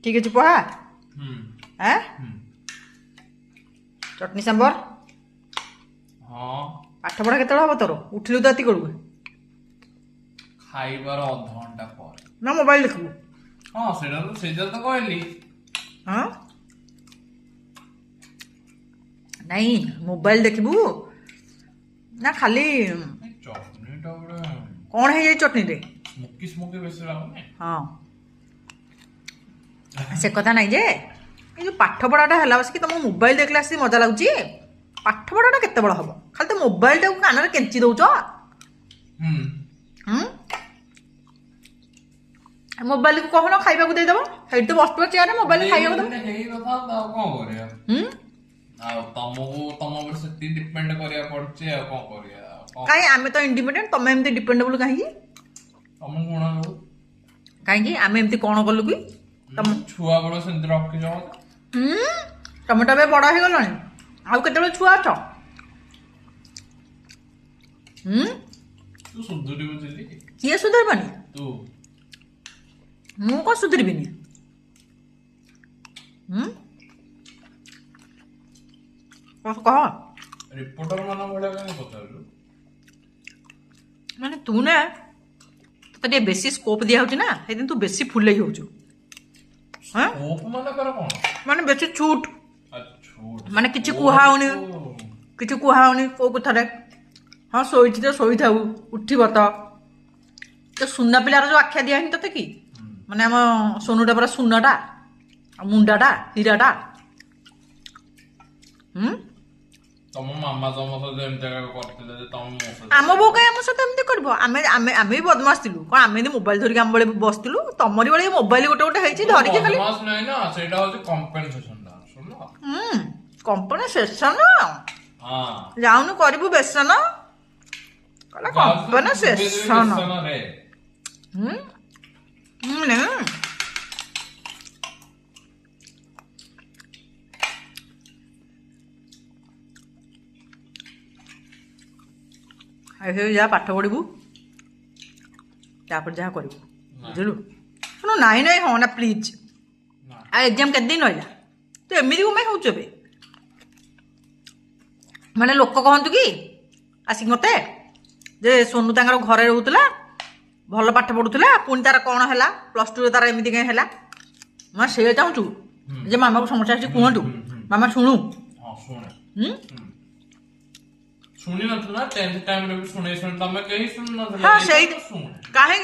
ठीक अच्छे पोहा हैं हम्म चटनी सांबर हाँ पाठ पढ़ा केत हम तोर उठिलु तो राति कलु खाइबार अध घंटा पर ना मोबाइल देखबू हाँ सेटा तो कहली हाँ नहीं मोबाइल देखबू ना खाली चटनीटा गोटे कौन है ये चटनी रे स्मोकी स्मोकी बेसी लाଗୁନି हाँ से कथा नहीं जे ये जो पाठ पढ़ाटा है बस कि तुम मोबाइल देखला से मजा लगुची पाठ पढ़ाटा केते बड़ हम खाली तो मोबाइल टाक कान में केंची दौच मोबाइल को कहना खाइबा को देदेव हेड तो बस चेयर मोबाइल खाइबा को दे हेई कथा कौन करिया आ तमको तम ऊपर से डिपेंड करिया पड़चे आ कौन करिया कहीं आमे तो इंडिपेंडेंट तमे एमती डिपेंडेबल कहीं तम कोण हो कहीं आमे एमती कौन कलु कि तम छुआ बड़ से रखि जाओ टमाटो बे बड़ा हो गलानी आउ केते छुआ अछ तू सुधुरी बुझली किए सुधरबानी तू मु को सुधरबिनी कह रिपोर्टर मान भले कहीं पचारू माने तू ना तो टे बेसी स्कोप दिया होची ना हे दिन तू बेसी फुलई होचु हां ओप माने कर कोन माने बेसी छूट छूट माने किछि कुहाउनी किछि कुहाउनी को कथारे हां सोइछि तो सोइ थाउ उठिबो तो सुन्ना पिलार जो आख्या दिया हिन तते की माने हम सोनुटा पर सुन्नाटा मुंडाटा हीराटा तम मामा तम तो जेमते करथिले जे तम मोस आम बो कहीं आम सहित एमती करबो आमे आमे आमे भी बदमाश थिलु कोन आमे दी मोबाइल धरि आम बळे बसतिलु तमरी बळे मोबाइल गोटे गोटे हेछि धरि के खाली बदमाश नहीं ना सेटा होची कंपेंसेशन दा सुनलो कंपनसेशन हां जाउनु करबु बेसन कला कंपनसेशन रे ने ऐसे जा पाठ पढ़ू तापर जहाँ करू बुझलु शुणु नाई नाई हाँ ना प्लीज आ एग्जाम केते दिन रहा तू एमती कम हूँ ए माने लोक कहतु कि आसिक मत जे सोनू तांकर घरे रोला भल पाठ पढ़ुला पुणी तार कौन है प्लस टू तार एमती कहीं है मैं से चाहूँ जे मामा को समस्या अच्छी कहतु मामा शुणु हां सुने सुनी नथला 10th टाइम रे सुने तमे कहीं सुन नथला हाँ सही काहे